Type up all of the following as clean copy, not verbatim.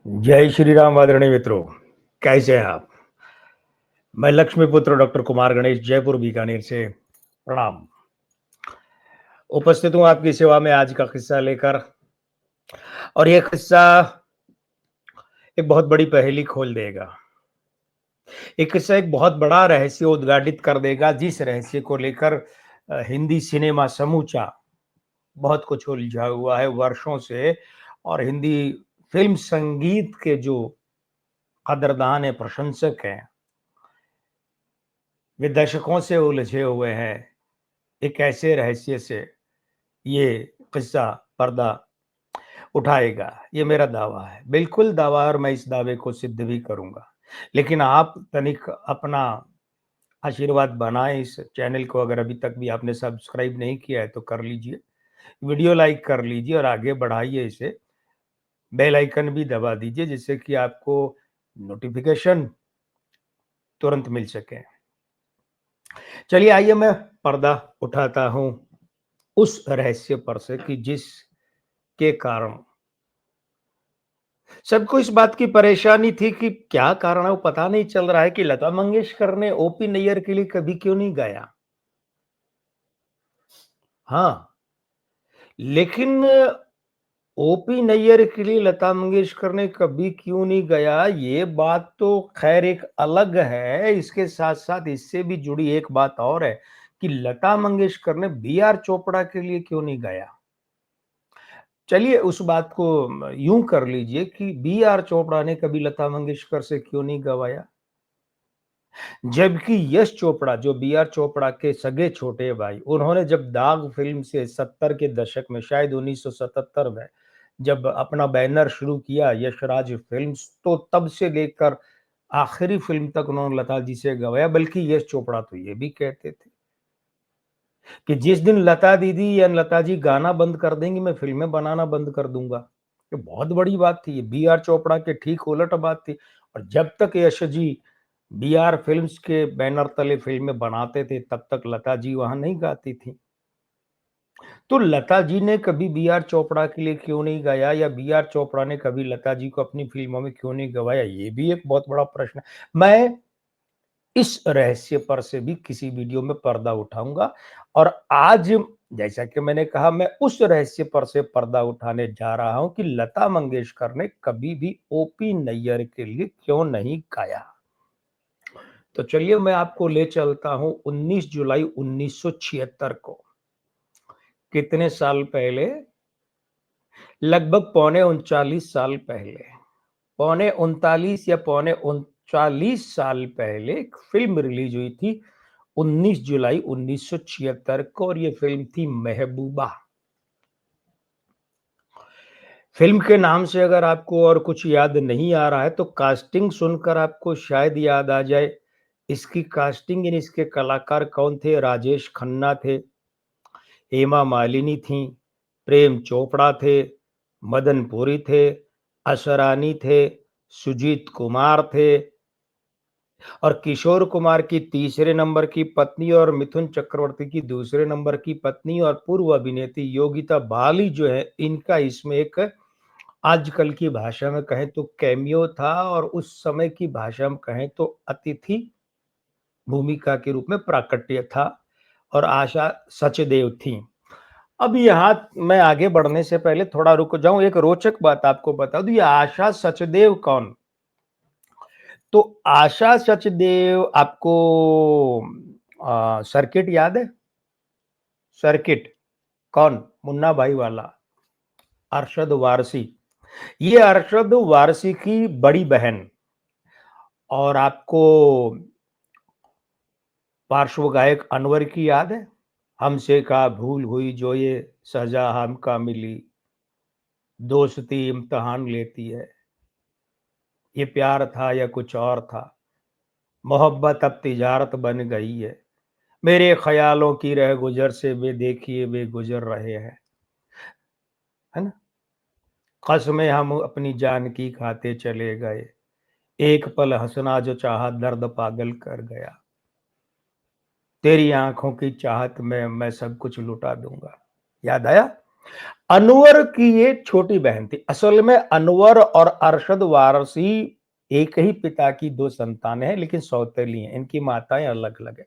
जय श्री राम आदरणीय मित्रों, कैसे हैं आप? मैं लक्ष्मीपुत्र डॉक्टर कुमार गणेश जयपुर बीकानेर से प्रणाम। उपस्थित हूँ आपकी सेवा में आज का किस्सा लेकर और ये किस्सा एक बहुत बड़ी पहेली खोल देगा। ये किस्सा एक बहुत बड़ा रहस्य उद्घाटित कर देगा जिस रहस्य को लेकर हिंदी सिनेमा समूचा बहुत कुछ उलझा हुआ है वर्षों से और हिंदी फ़िल्म संगीत के जो कदरदान है, प्रशंसक हैं, वे दशकों से उलझे हुए हैं। एक ऐसे रहस्य से ये किस्सा पर्दा उठाएगा, ये मेरा दावा है। बिल्कुल दावा है और मैं इस दावे को सिद्ध भी करूँगा। लेकिन आप तनिक अपना आशीर्वाद बनाएँ इस चैनल को अगर अभी तक भी आपने सब्सक्राइब नहीं किया है तो कर लीजिए। वीडियो लाइक कर लीजिए और आगे बढ़ाइए इसे। बेल आइकन भी दबा दीजिए जिससे कि आपको नोटिफ़िकेशन तुरंत मिल सके। चलिए आइए मैं पर्दा उठाता हूँ उस रहस्य पर से कि जिसके कारण सबको इस बात की परेशानी थी कि क्या कारण है वो पता नहीं चल रहा है कि लता मंगेशकर ने ओपी नैयर के लिए कभी क्यों नहीं गाया। हाँ, लेकिन ओपी नैयर के लिए लता मंगेशकर ने कभी क्यों नहीं गाया ये बात तो खैर एक अलग है। इसके साथ-साथ इससे भी जुड़ी एक बात और है कि लता मंगेशकर ने बी आर चोपड़ा के लिए क्यों नहीं गाया। चलिए उस बात को यूँ कर लीजिए कि बी आर चोपड़ा ने कभी लता मंगेशकर से क्यों नहीं गवाया? जबकि यश चोपड़ा जो बी आर चोपड़ा के सगे छोटे भाई, उन्होंने जब दाग फ़िल्म से 70 के दशक में शायद 1977 में जब अपना बैनर शुरू किया यशराज फ़िल्म्स तो तब से लेकर आखिरी फ़िल्म तक उन्होंने लता जी से गवाया। बल्कि यश चोपड़ा तो ये भी कहते थे कि जिस दिन लता दीदी या लता जी गाना बंद कर देंगी, मैं फ़िल्में बनाना बंद कर दूँगा। ये बहुत बड़ी बात थी, ये बी आर चोपड़ा के ठीक उलट बात थी। और जब तक Yash G B are films के बैनर तले फ़िल्में बनाते थे, तब तक लता जी वहाँ नहीं गाती थीं। तो लता जी ने कभी बी आर चोपड़ा के लिए क्यों नहीं गाया या बी आर चोपड़ा ने कभी लता जी को अपनी फ़िल्मों में क्यों नहीं गवाया, ये भी एक बहुत बड़ा प्रश्न है। मैं इस रहस्य पर से भी किसी वीडियो में पर्दा उठाऊँगा और आज जैसा कि मैंने कहा मैं उस रहस्य पर से पर्दा उठाने जा रहा हूँ कि लता मंगेशकर ने कभी भी ओपी नैयर के लिए क्यों नहीं गाया। तो चलिए मैं आपको ले चलता हूँ 19 जुलाई 1976 को। कितने साल पहले? लगभग पौने 39 साल पहले। पौने 39 या पौने 39 साल पहले एक फ़िल्म रिलीज़ हुई थी 19 जुलाई 1976 को और ये फ़िल्म थी महबूबा। फ़िल्म के नाम से अगर आपको और कुछ याद नहीं आ रहा है तो कास्टिंग सुनकर आपको शायद याद आ जाए। इसकी कास्टिंग यानी इसके कलाकार कौन थे? राजेश खन्ना थे, हेमा मालिनी थीं, प्रेम चोपड़ा थे, मदन पुरी थे, असरानी थे, सुजीत कुमार थे और किशोर कुमार की तीसरे नंबर की पत्नी और मिथुन चक्रवर्ती की दूसरे नंबर की पत्नी और पूर्व अभिनेत्री योगिता बाली जो है, इनका इसमें एक आजकल की भाषा में कहें तो कैमियो था और उस समय की भाषा में कहें तो अतिथि भूमिका के रूप में प्राकट्य था और आशा सचदेव थीं। अब यहाँ मैं आगे बढ़ने से पहले थोड़ा रुक जाऊँ, एक रोचक बात आपको बता दूँ, ये आशा सचदेव कौन? तो आशा सचदेव आपको सर्किट याद है? सर्किट कौन? मुन्ना भाई वाला, अरशद वारसी। ये अरशद वारसी की बड़ी बहन और आपको पार्श्व गायक अनवर की याद है? हमसे का भूल हुई जो ये सजा हमका मिली, दोस्ती इम्तिहान लेती है, ये प्यार था या कुछ और था, मोहब्बत अब तिजारत बन गई है, मेरे ख़यालों की रह गुज़र से वे देखिए वे गुज़र रहे हैं, है ना? कसमें हम अपनी जान की खाते चले गए, एक पल हँसना जो चाहा दर्द पागल कर गया, तेरी आँखों की चाहत में मैं सब कुछ लुटा दूँगा। याद आया? अनवर की ये छोटी बहन थी। असल में अनवर और अरशद वारसी एक ही पिता की 2 संतानें हैं, लेकिन सौतेली हैं। इनकी माताएँ अलग-अलग हैं।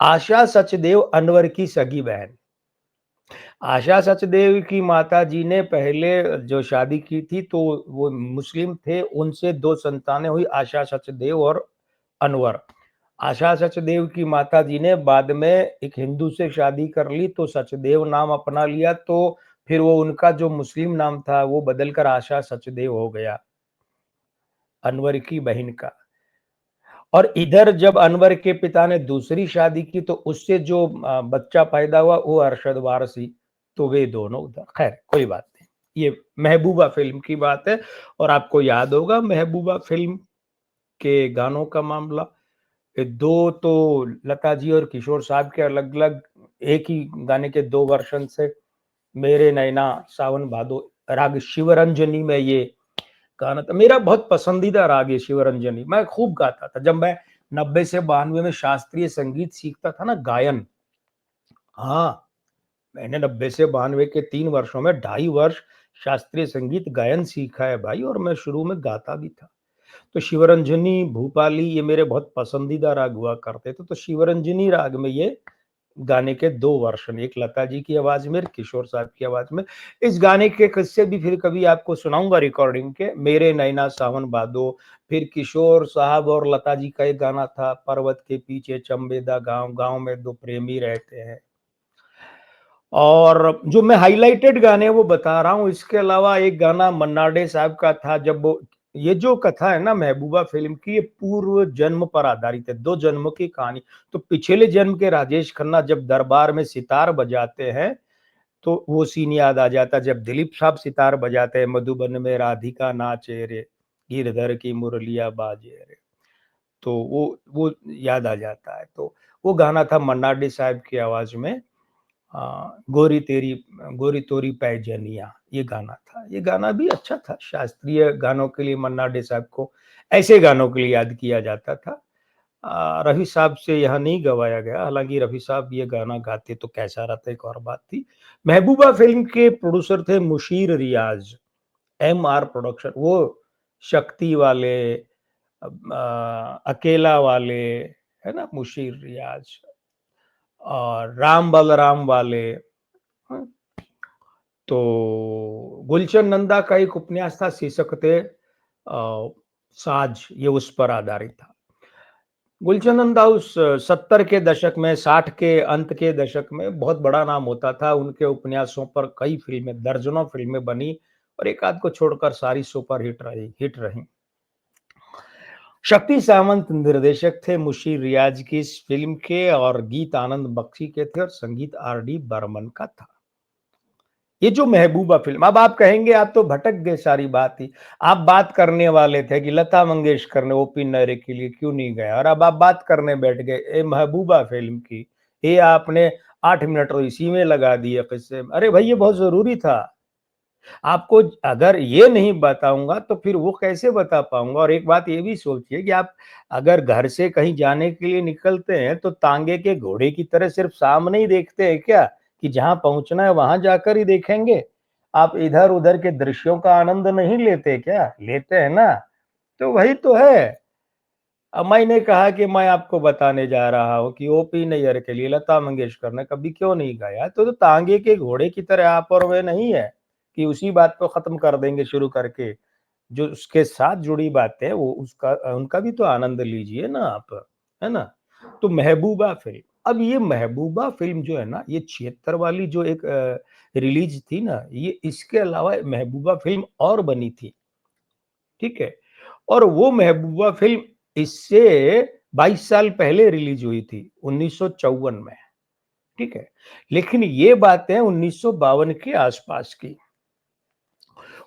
आशा सचदेव अनवर की सगी बहन। आशा सचदेव की माताजी ने पहले जो शादी की थी तो वो मुस्लिम थे, उनसे 2 संतानें हुई, आशा सचदेव और अनवर। आशा सचदेव की माताजी ने बाद में एक हिंदू से शादी कर ली तो सचदेव नाम अपना लिया, तो फिर वो उनका जो मुस्लिम नाम था वो बदलकर आशा सचदेव हो गया, अनवर की बहन का। और इधर जब अनवर के पिता ने दूसरी शादी की तो उससे जो बच्चा पैदा हुआ वो अरशद वारसी, तो वे दोनों उधर। खैर कोई बात नहीं। ये महबूबा फ़िल्म की बात है और आपको याद होगा महबूबा फ़िल्म के गानों का मामला। ये 2 तो लता जी और किशोर साहब के अलग-अलग एक ही गाने के 2 वर्ज़न से, मेरे नैना सावन भादो, राग शिवरंजनी में ये गाना था। मेरा बहुत पसंदीदा राग है शिवरंजनी, मैं खूब गाता था। जब मैं 90 से 92 में शास्त्रीय संगीत सीखता था ना, गायन, हाँ, मैंने 90 से 92 के 3 वर्षों में 2.5 वर्ष शास्त्रीय संगीत गायन सीखा है भाई, और मैं शुरू में गाता भी था। तो शिवरंजनी, भूपाली ये मेरे बहुत पसंदीदा राग हुआ करते थे। तो शिवरंजनी राग में ये गाने के 2 वर्ज़न, एक लता जी की आवाज़ में, किशोर साहब की आवाज़ में। इस गाने के किस्से भी फिर कभी आपको सुनाऊँगा रिकॉर्डिंग के, मेरे नैना सावन भादो, फिर किशोर साहब और लता जी का एक गाना था, पर्वत के पीछे चंबेदा गाँव, गाँव में 2 प्रेमी रहते हैं। और जो मैं हाइलाइटेड गाने वो बता रहा हूँ, इसके अलावा एक गाना मन्ना डे साहब का था, जब वो ये जो कथा है ना महबूबा फ़िल्म की, ये पूर्व जन्म पर आधारित है, 2 जन्मों की कहानी। तो पिछले जन्म के राजेश खन्ना जब दरबार में सितार बजाते हैं, तो वो सीन याद आ जाता है, जब दिलीप साहब सितार बजाते हैं, मधुबन में राधिका नाचे रे, गिरधर की मुरलिया बाजे रे। तो वो याद आ जाता है। तो वो गाना था मन्ना डे साहब की आवाज़ में, गोरी तेरी गोरी तोरी पैजनिया, ये गाना था। ये गाना भी अच्छा था। शास्त्रीय गानों के लिए मन्ना डे साहब को ऐसे गानों के लिए याद किया जाता था। रफ़ी साहब से यहाँ नहीं गवाया गया, हालाँकि रफ़ी साहब ये गाना गाते तो कैसा रहता एक और बात थी। महबूबा फ़िल्म के प्रोड्यूसर थे मुशीर रियाज़, एमआर प्रोडक्शन, वो शक्ति वाले, अकेला वाले, है ना? मुशीर रियाज़ और राम बलराम वाले, हाँ, तो गुलशन नंदा का एक उपन्यास था शीर्षक थे साज, ये उस पर आधारित था। गुलशन नंदा उस 70 के दशक में, 60 के अंत के दशक में बहुत बड़ा नाम होता था। उनके उपन्यासों पर कई फ़िल्में, दर्जनों फ़िल्में बनी और एक आध को छोड़कर सारी सुपर हिट रहीं। शक्ति सामंत निर्देशक थे मुशीर रियाज की इस फ़िल्म के, और गीत आनंद बख्शी के थे और संगीत आर डी बर्मन का था। ये जो महबूबा फ़िल्म, अब आप कहेंगे आप तो भटक गए सारी बात ही। आप बात करने वाले थे कि लता मंगेशकर ने ओपी नैयर के लिए क्यों नहीं गया, और अब आप बात करने बैठ गए महबूबा फ़िल्म की। ये आपने 8 मिनट तो इसी में लगा दिए किस्से में। अरे भाई ये बहुत ज़रूरी था। आपको अगर ये नहीं बताऊँगा तो फिर वो कैसे बता पाऊँगा? और एक बात ये भी सोचिए कि आप अगर घर से कहीं जाने के लिए निकलते हैं तो तांगे के घोड़े की तरह सिर्फ सामने ही देखते हैं क्या? कि जहाँ पहुँचना है वहाँ जाकर ही देखेंगे? आप इधर-उधर के दृश्यों का आनंद नहीं लेते क्या? लेते हैं ना? तो वही तो है। अब मैंने कहा कि मैं आपको बताने जा रहा हूँ कि ओपी नैयर के लिए लता मंगेशकर ने कभी क्यों नहीं गाया, तो तांगे के घोड़े की तरह आप और मैं नहीं है कि उसी बात को खत्म कर देंगे शुरू करके। जो उसके साथ जुड़ी बातें हैं वो उसका उनका भी तो आनंद लीजिए ना आप, है ना? तो महबूबा फ़िल्म, अब ये महबूबा फ़िल्म जो है ना, ये 76 वाली जो एक रिलीज़ थी ना, ये इसके अलावा महबूबा फ़िल्म और बनी थी, ठीक है? और वो महबूबा फ़िल्म इससे 22 साल पहले रिलीज़ हुई थी, 1954 में, ठीक है? लेकिन ये बातें 1952 के आस-पास की,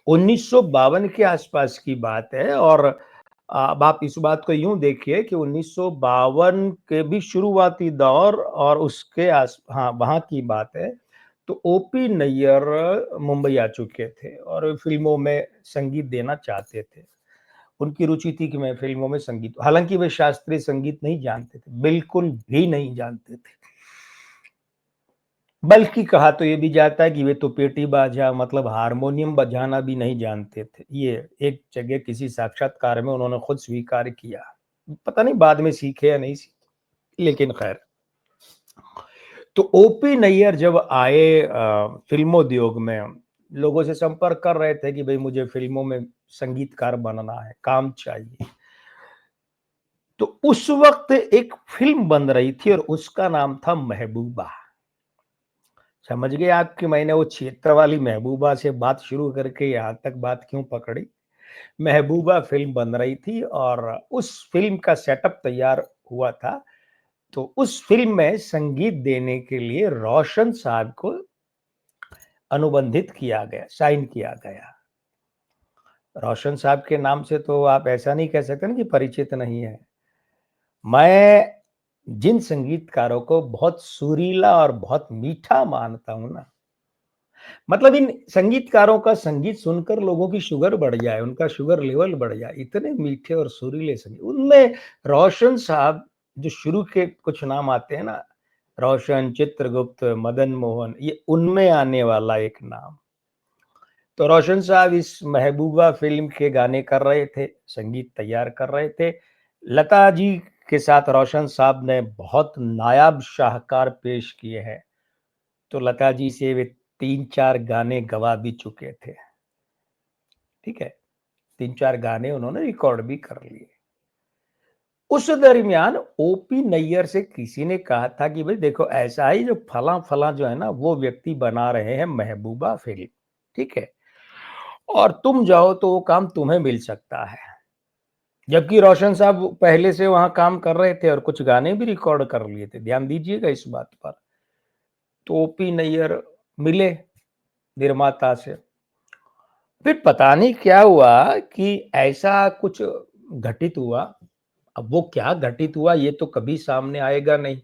1952 के आस-पास की बात है। और अब आप इस बात को यूँ देखिए कि 1952 के भी शुरुआती दौर और उसके हाँ, वहाँ की बात है। तो ओपी नैयर मुंबई आ चुके थे और फ़िल्मों में संगीत देना चाहते थे। उनकी रुचि थी कि मैं फ़िल्मों में संगीत, हालाँकि वे शास्त्रीय संगीत नहीं जानते थे, बिल्कुल भी नहीं जानते थे। बल्कि कहा तो ये भी जाता है कि वे तो पेटी बाजा मतलब हारमोनियम बजाना भी नहीं जानते थे। ये एक जगह किसी साक्षात्कार में उन्होंने खुद स्वीकार किया। पता नहीं बाद में सीखे या नहीं सीखे, लेकिन खैर। तो ओपी नैयर जब आए फिल्मोद्योग में, लोगों से संपर्क कर रहे थे कि भाई मुझे फिल्मों में संगीतकार बनना है, काम चाहिए। तो उस वक्त एक फिल्म बन रही थी और उसका नाम था महबूबा। समझ गए आप कि मैंने वो क्षेत्र वाली महबूबा से बात शुरू करके यहाँ तक बात क्यों पकड़ी। महबूबा फिल्म बन रही थी और उस फिल्म का सेटअप तैयार हुआ था। तो उस फिल्म में संगीत देने के लिए रोशन साहब को अनुबंधित किया गया, साइन किया गया। रोशन साहब के नाम से तो आप ऐसा नहीं कह सकते ना कि परिचित नहीं है। मैं जिन संगीतकारों को बहुत सुरीला और बहुत मीठा मानता हूं ना, मतलब इन संगीतकारों का संगीत सुनकर लोगों की शुगर बढ़ जाए, उनका शुगर लेवल बढ़ जाए, इतने मीठे और सुरीले संगीत उनमें। रोशन साहब जो शुरू के कुछ नाम आते हैं ना, रोशन, चित्रगुप्त, मदन मोहन, ये उनमें आने वाला एक नाम। तो रोशन साहब इस महबूबा फिल्म के गाने कर रहे थे, संगीत तैयार कर रहे थे। लता जी के साथ रोशन साहब ने बहुत नायाब शाहकार पेश किए हैं। तो लता जी से वे 3-4 गाने गवा भी चुके थे, ठीक है? 3-4 गाने उन्होंने रिकॉर्ड भी कर लिए। उस दरमियान ओपी नैयर से किसी ने कहा था कि भाई देखो ऐसा ही जो फला-फला जो है ना वो व्यक्ति बना रहे हैं महबूबा फिल्म, ठीक है? और तुम जाओ तो वो काम तुम्हें मिल सकता है। जबकि रोशन साहब पहले से वहाँ काम कर रहे थे और कुछ गाने भी रिकॉर्ड कर लिए थे, ध्यान दीजिएगा इस बात पर। तो ओपी नैयर मिले निर्माता से। फिर पता नहीं क्या हुआ कि ऐसा कुछ घटित हुआ। अब वो क्या घटित हुआ ये तो कभी सामने आएगा नहीं,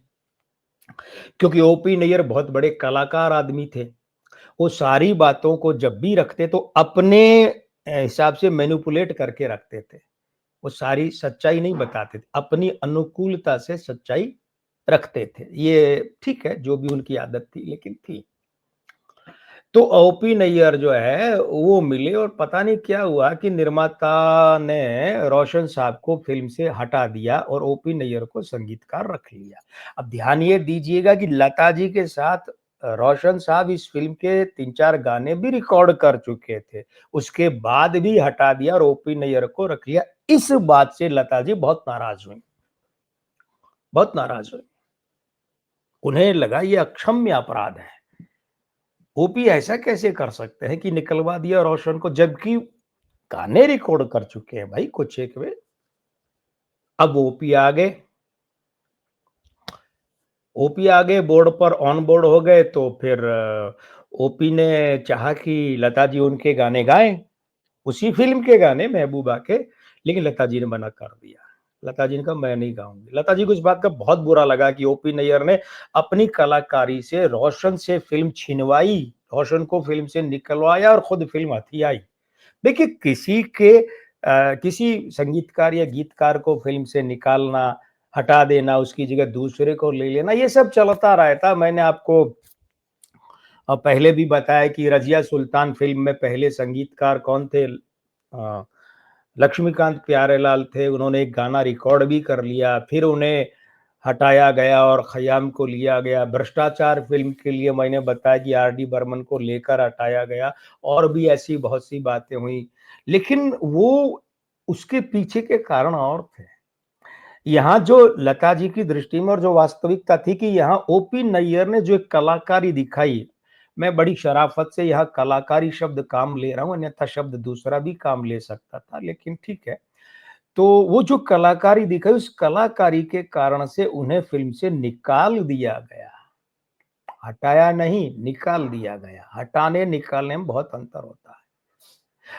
क्योंकि ओपी नैयर बहुत बड़े कलाकार आदमी थे। वो सारी बातों को जब भी रखते तो अपने हिसाब से मैनिपुलेट करके रखते थे। वो सारी सच्चाई नहीं बताते थे, अपनी अनुकूलता से सच्चाई रखते थे। ये ठीक है, जो भी उनकी आदत थी, लेकिन थी। तो ओपी नैयर जो है वो मिले और पता नहीं क्या हुआ कि निर्माता ने रोशन साहब को फिल्म से हटा दिया और ओपी नैयर को संगीतकार रख लिया। अब ध्यान ये दीजिएगा कि लता जी के साथ रोशन साहब इस फिल्म के 3-4 गाने भी रिकॉर्ड कर चुके थे। उसके बाद भी हटा दिया और ओपी नैयर को रख लिया। इस बात से लता जी बहुत नाराज हुई, बहुत नाराज हुई। उन्हें लगा ये अक्षम्य अपराध है। ओपी ऐसा कैसे कर सकते हैं कि निकलवा दिया रोशन को, जबकि गाने रिकॉर्ड कर चुके हैं भाई कुछ एक वे। अब ओपी आ गए, ओपी आ गए बोर्ड पर, ऑन बोर्ड हो गए। तो फिर ओपी ने चाहा कि लता जी उनके गाने गाएं, उसी फिल्म के गाने महबूबा के, लेकिन लता जी ने मना कर दिया। लता जी ने कहा मैं नहीं गाऊंगी। लता जी को इस बात का बहुत बुरा लगा कि ओपी नैयर ने अपनी कलाकारी से रोशन से फिल्म छिनवाई, रोशन को फिल्म से निकलवाया और खुद फिल्म हथियाई। देखिए किसी संगीतकार या गीतकार को फिल्म से निकालना, हटा देना, उसकी जगह दूसरे को ले लेना, ये सब चलता रहता। मैंने आपको पहले भी बताया कि रजिया सुल्तान फिल्म में पहले संगीतकार कौन थे? लक्ष्मीकांत प्यारेलाल थे। उन्होंने एक गाना रिकॉर्ड भी कर लिया, फिर उन्हें हटाया गया और खयाम को लिया गया। भ्रष्टाचार फिल्म के लिए मैंने बताया कि आर डी बर्मन को लेकर हटाया गया, और भी ऐसी बहुत सी बातें हुई। लेकिन वो उसके पीछे के कारण और थे। यहाँ जो लता जी की दृष्टि में और जो वास्तविकता थी कि यहाँ ओपी नैयर ने जो एक कलाकारी दिखाई, मैं बड़ी शराफत से यहाँ कलाकारी शब्द काम ले रहा हूँ, अन्यथा शब्द दूसरा भी काम ले सकता था, लेकिन ठीक है। तो वो जो कलाकारी दिखाई, उस कलाकारी के कारण से उन्हें फिल्म से निकाल दिया गया। हटाया नहीं, निकाल दिया गया। हटाने निकालने में बहुत अंतर होता है।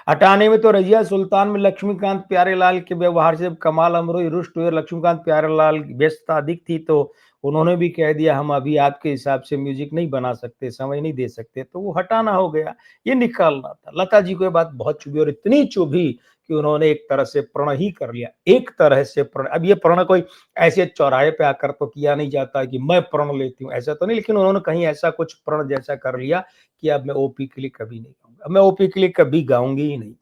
हटाने में तो रजिया सुल्तान में लक्ष्मीकांत प्यारेलाल के व्यवहार से कमाल अमरोई रुष्ट हुए। लक्ष्मीकांत प्यारेलाल की व्यस्तता अधिक थी, तो उन्होंने भी कह दिया हम अभी आपके हिसाब से म्यूजिक नहीं बना सकते, समय नहीं दे सकते, तो वो हटाना हो गया। ये निकालना था। लता जी को ये बात बहुत चुभी और इतनी चुभी कि उन्होंने एक तरह से प्रण ही कर लिया, एक तरह से प्रण। अब ये प्रण कोई ऐसे चौराहे पे आकर तो किया नहीं जाता है कि मैं प्रण लेती हूँ, ऐसा तो नहीं, लेकिन उन्होंने कहीं ऐसा कुछ प्रण जैसा कर लिया कि अब मैं ओपी के लिए कभी नहीं गाऊँगा, अब मैं ओपी के लिए कभी गाऊँगी ही नहीं।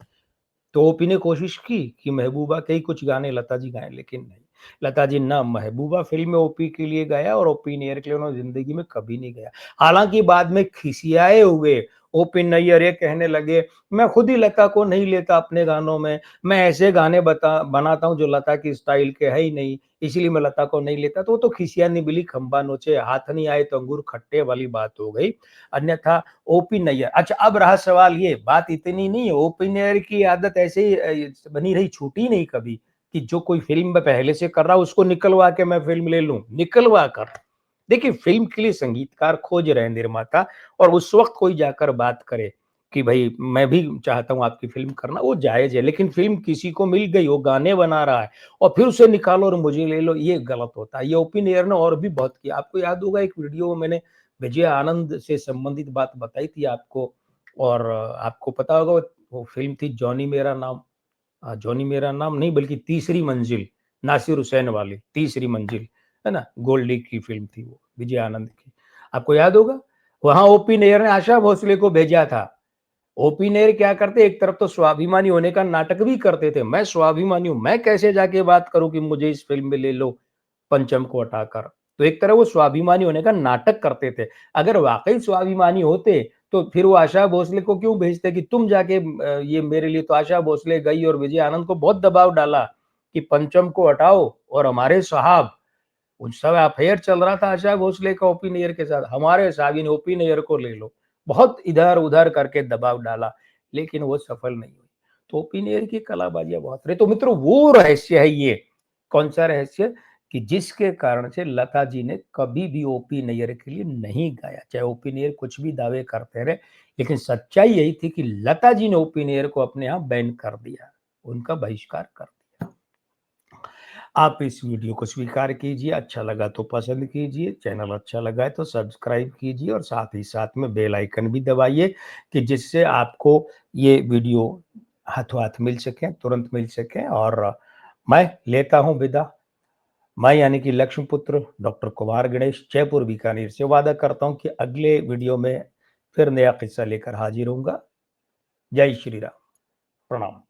तो ओपी ने कोशिश की कि महबूबा के ही कुछ गाने लता जी गाएँ, लेकिन नहीं। लता जी ना महबूबा फ़िल्म में ओपी के लिए गाया और ओपी नैयर के लिए उन्होंने ज़िंदगी में कभी नहीं गाया। हालाँकि बाद में खिसियाए हुए ओपी नैयर ये कहने लगे, "मैं खुद ही लता को नहीं लेता अपने गानों में, मैं ऐसे गाने बनाता हूँ जो लता की स्टाइल के है ही नहीं, इसीलिए मैं लता को नहीं लेता।" तो वो तो खिसिया निभली खंबा नोचे, हाथ नहीं आए तो अंगूर खट्टे वाली बात हो गई। अन्यथा ओपी नैयर, अच्छा अब रहा सवाल ये, बात इतनी नहीं है, ओपी नैयर की आदत ऐसे ही बनी रही, छूटी नहीं कभी कि जो कोई फ़िल्म में पहले से कर रहा है उसको निकलवा के मैं फ़िल्म ले लूँ, निकलवा कर। देखिए फ़िल्म के लिए संगीतकार खोज रहे हैं निर्माता, और उस वक़्त कोई जाकर बात करे कि भई मैं भी चाहता हूँ आपकी फ़िल्म करना, वो जायज़ है। लेकिन फ़िल्म किसी को मिल गई, वो गाने बना रहा है और फिर उसे निकालो और मुझे ले लो, ये गलत होता है। ये ओपी नैयर ने और भी बहुत किया। आपको याद होगा एक वीडियो में मैंने विजय आनंद से संबंधित बात बताई थी आपको, और आपको पता होगा वो फ़िल्म थी जॉनी मेरा नाम। जॉनी मेरा नाम नहीं बल्कि तीसरी मंजिल, नासिर हुसैन वाली तीसरी मंजिल, है ना? गोल्डी की फ़िल्म थी वो, विजय आनंद की। आपको याद होगा? वहाँ ओपी नैयर ने आशा भोसले को भेजा था। ओपी नैयर क्या करते, एक तरफ तो स्वाभिमानी होने का नाटक भी करते थे। मैं स्वाभिमानी हूँ, मैं कैसे जाके बात करूँ कि मुझे इस फ़िल्म में ले लो, पंचम को हटाकर। तो एक तरह वो स्वाभिमानी होने का नाटक करते थे। अगर वाक़ई स्वाभिमानी होते, तो फिर वो आशा भोसले को क्यों भेजते कि तुम जाके ये मेरे लिए, तो आशा भोसले गई और विजय आनंद को बहुत दबाव डाला कि पंचम को हटाओ और हमारे साहब, उस समय अफेयर चल रहा था आशा भोसले का ओपी नैयर के साथ, हमारे साहब यानी ओपी नैयर को ले लो। बहुत इधर-उधर करके दबाव डाला, लेकिन वो सफल नहीं हुई। तो ओपी नैयर की कलाबाजियाँ बहुत रही। तो मित्रों वो रहस्य है ये, कौन-सा रहस्य? कि जिसके कारण से लता जी ने कभी भी ओपी नैयर के लिए नहीं गाया। चाहे ओपी नैयर कुछ भी दावे करते रहे, लेकिन सच्चाई यही थी कि लता जी ने ओपी नैयर को अपने यहाँ बैन कर दिया, उनका बहिष्कार कर दिया। आप इस वीडियो को स्वीकार कीजिए, अच्छा लगा तो पसंद कीजिए, चैनल अच्छा लगा है तो सब्सक्राइब कीजिए और साथ ही साथ में बेल आइकन भी दबाइए कि जिससे आपको ये वीडियो हाथों-हाथ मिल सके, तुरंत मिल सके। और मैं लेता हूँ विदा। मैं यानी कि लक्ष्मीपुत्र डॉक्टर कुमार गणेश, जयपुर बीकानेर से वादा करता हूँ कि अगले वीडियो में फिर नया किस्सा लेकर हाजिर होऊँगा। जय श्री राम। प्रणाम।